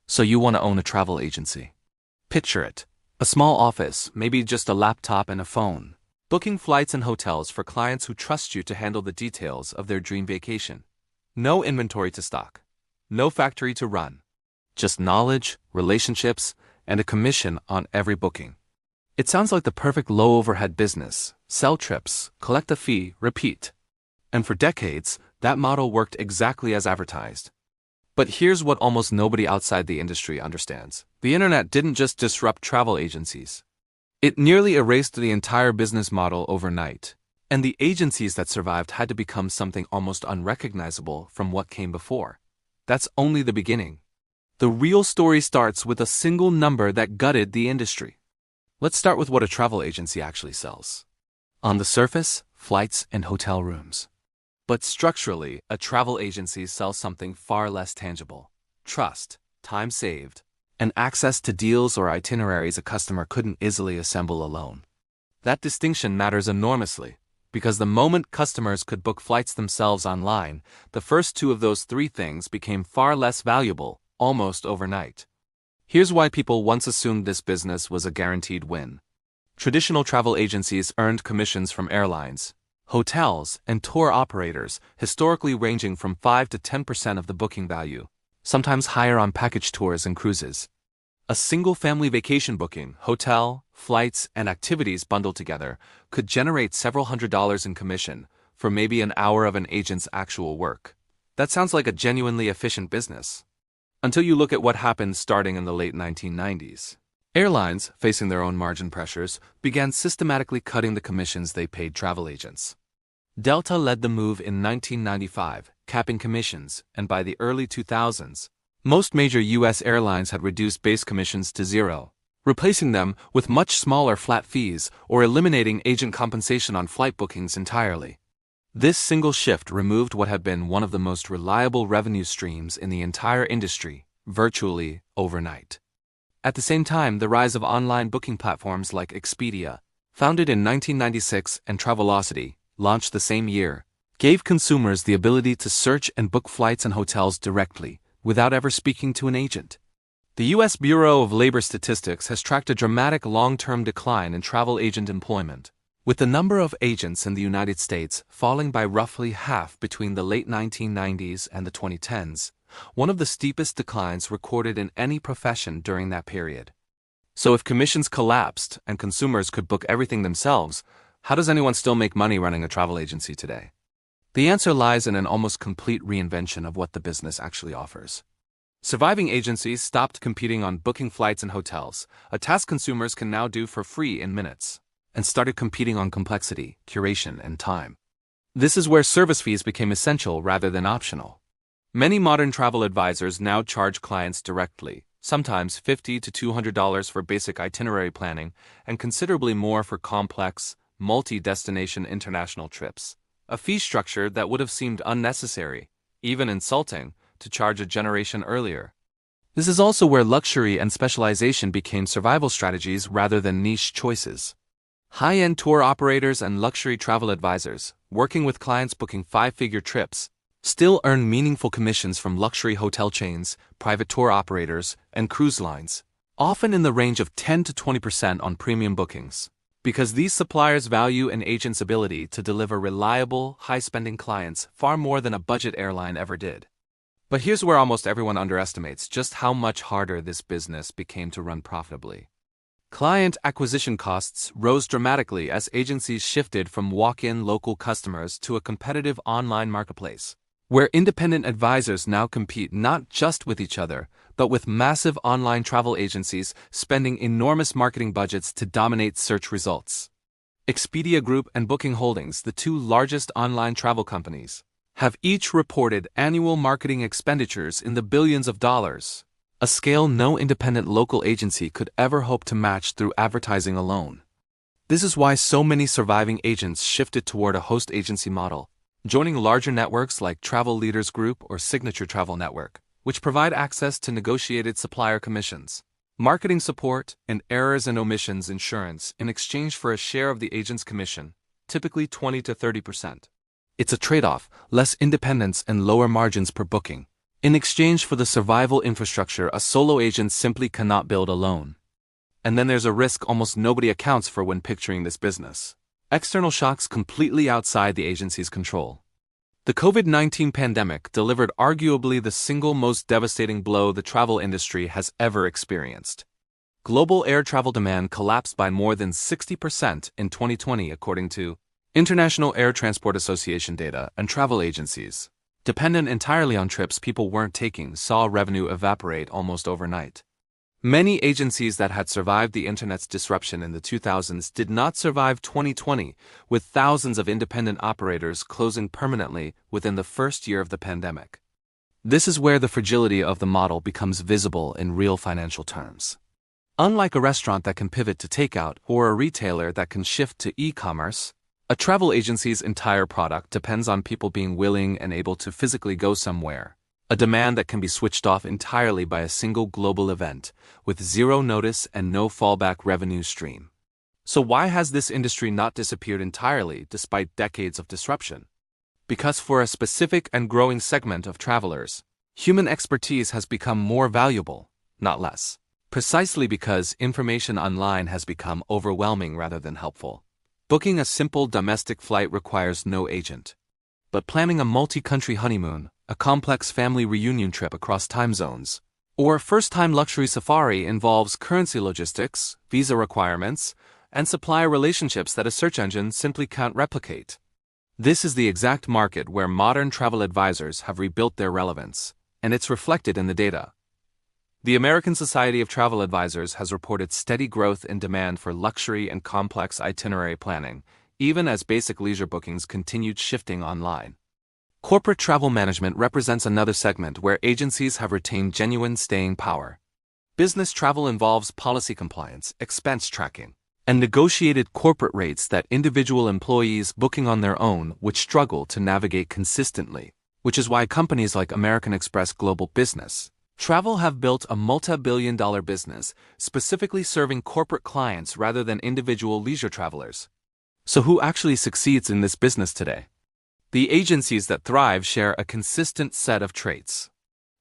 So you want to own a travel agency. Picture it. A small office, maybe just a laptop and a phone, booking flights and hotels for clients who trust you to handle the details of their dream vacation. No inventory to stock. No factory to run. Just knowledge, relationships, and a commission on every booking. It sounds like the perfect low-overhead business. Sell trips, collect a fee, repeat. And for decades, that model worked exactly as advertised. But here's what almost nobody outside the industry understands. The internet didn't just disrupt travel agencies. It nearly erased the entire business model overnight. And the agencies that survived had to become something almost unrecognizable from what came before. That's only the beginning. The real story starts with a single number that gutted the industry. Let's start with what a travel agency actually sells. On the surface, flights and hotel rooms. But structurally, a travel agency sells something far less tangible. Trust, time saved, and access to deals or itineraries a customer couldn't easily assemble alone. That distinction matters enormously, because the moment customers could book flights themselves online, the first two of those three things became far less valuable, almost overnight. Here's why people once assumed this business was a guaranteed win. Traditional travel agencies earned commissions from airlines, hotels, and tour operators, historically ranging from 5 to 10% of the booking value, sometimes higher on package tours and cruises. A single family vacation booking, hotel, flights, and activities bundled together could generate several $100s in commission for maybe an hour of an agent's actual work. That sounds like a genuinely efficient business. Until you look at what happened starting in the late 1990s. Airlines, facing their own margin pressures, began systematically cutting the commissions they paid travel agents. Delta led the move in 1995, capping commissions, and by the early 2000s, most major U.S. airlines had reduced base commissions to zero, replacing them with much smaller flat fees or eliminating agent compensation on flight bookings entirely. This single shift removed what had been one of the most reliable revenue streams in the entire industry, virtually overnight. At the same time, the rise of online booking platforms like Expedia, founded in 1996, and Travelocity, launched the same year, gave consumers the ability to search and book flights and hotels directly, without ever speaking to an agent. The U.S. Bureau of Labor Statistics has tracked a dramatic long-term decline in travel agent employment, with the number of agents in the United States falling by roughly half between the late 1990s and the 2010s, one of the steepest declines recorded in any profession during that period. So if commissions collapsed and consumers could book everything themselves, how does anyone still make money running a travel agency today? The answer lies in an almost complete reinvention of what the business actually offers. Surviving agencies stopped competing on booking flights and hotels, a task consumers can now do for free in minutes, and started competing on complexity, curation, and time. This is where service fees became essential rather than optional. Many modern travel advisors now charge clients directly, sometimes $50 to $200 for basic itinerary planning and considerably more for complex, multi-destination international trips, a fee structure that would have seemed unnecessary, even insulting, to charge a generation earlier. This is also where luxury and specialization became survival strategies rather than niche choices. High-end tour operators and luxury travel advisors, working with clients booking five-figure trips, still earn meaningful commissions from luxury hotel chains, private tour operators, and cruise lines, often in the range of 10 to 20% on premium bookings, because these suppliers value an agent's ability to deliver reliable, high-spending clients far more than a budget airline ever did. But here's where almost everyone underestimates just how much harder this business became to run profitably. Client acquisition costs rose dramatically as agencies shifted from walk-in local customers to a competitive online marketplace, where independent advisors now compete not just with each other, but with massive online travel agencies spending enormous marketing budgets to dominate search results. Expedia Group and Booking Holdings, the two largest online travel companies, have each reported annual marketing expenditures in the billions of dollars, a scale no independent local agency could ever hope to match through advertising alone. This is why so many surviving agents shifted toward a host agency model, joining larger networks like Travel Leaders Group or Signature Travel Network, which provide access to negotiated supplier commissions, marketing support, and errors and omissions insurance in exchange for a share of the agent's commission, typically 20 to 30%. It's a trade-off, less independence and lower margins per booking, in exchange for the survival infrastructure a solo agent simply cannot build alone. And then there's a risk almost nobody accounts for when picturing this business: external shocks completely outside the agency's control. The COVID-19 pandemic delivered arguably the single most devastating blow the travel industry has ever experienced. Global air travel demand collapsed by more than 60% in 2020 according to International Air Transport Association data, and travel agencies, dependent entirely on trips people weren't taking, saw revenue evaporate almost overnight. Many agencies that had survived the internet's disruption in the 2000s did not survive 2020, with thousands of independent operators closing permanently within the first year of the pandemic. This is where the fragility of the model becomes visible in real financial terms. Unlike a restaurant that can pivot to takeout or a retailer that can shift to e-commerce, a travel agency's entire product depends on people being willing and able to physically go somewhere, a demand that can be switched off entirely by a single global event, with zero notice and no fallback revenue stream. So why has this industry not disappeared entirely despite decades of disruption? Because for a specific and growing segment of travelers, human expertise has become more valuable, not less. Precisely because information online has become overwhelming rather than helpful. Booking a simple domestic flight requires no agent. But planning a multi-country honeymoon, a complex family reunion trip across time zones, or a first-time luxury safari involves currency logistics, visa requirements, and supplier relationships that a search engine simply can't replicate. This is the exact market where modern travel advisors have rebuilt their relevance, and it's reflected in the data. The American Society of Travel Advisors has reported steady growth in demand for luxury and complex itinerary planning, even as basic leisure bookings continued shifting online. Corporate travel management represents another segment where agencies have retained genuine staying power. Business travel involves policy compliance, expense tracking, and negotiated corporate rates that individual employees booking on their own would struggle to navigate consistently, which is why companies like American Express Global Business Travel have built a multi-billion-dollar business specifically serving corporate clients rather than individual leisure travelers. So who actually succeeds in this business today? The agencies that thrive share a consistent set of traits.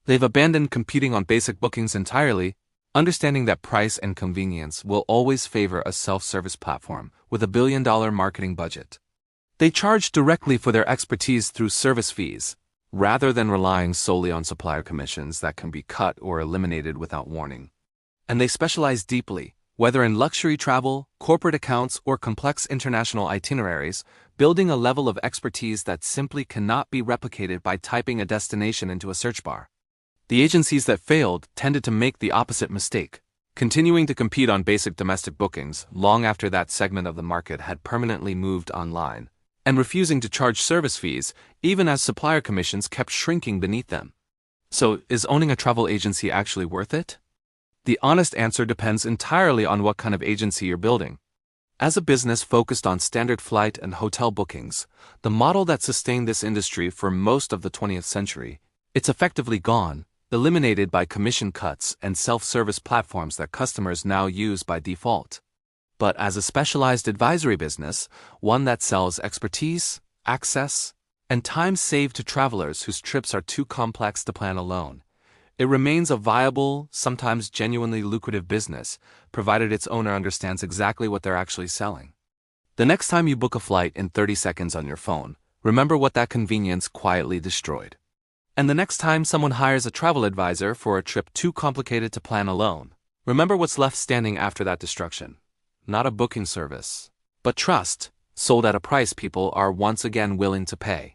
They've abandoned competing on basic bookings entirely, understanding that price and convenience will always favor a self-service platform with a billion-dollar marketing budget. They charge directly for their expertise through service fees, rather than relying solely on supplier commissions that can be cut or eliminated without warning. And they specialize deeply, whether in luxury travel, corporate accounts, or complex international itineraries, building a level of expertise that simply cannot be replicated by typing a destination into a search bar. The agencies that failed tended to make the opposite mistake, continuing to compete on basic domestic bookings long after that segment of the market had permanently moved online, and refusing to charge service fees even as supplier commissions kept shrinking beneath them. So, is owning a travel agency actually worth it? The honest answer depends entirely on what kind of agency you're building. As a business focused on standard flight and hotel bookings, the model that sustained this industry for most of the 20th century, it's effectively gone, eliminated by commission cuts and self-service platforms that customers now use by default. But as a specialized advisory business, one that sells expertise, access, and time saved to travelers whose trips are too complex to plan alone, it remains a viable, sometimes genuinely lucrative business, provided its owner understands exactly what they're actually selling. The next time you book a flight in 30 seconds on your phone, remember what that convenience quietly destroyed. And the next time someone hires a travel advisor for a trip too complicated to plan alone, remember what's left standing after that destruction. Not a booking service, but trust, sold at a price people are once again willing to pay.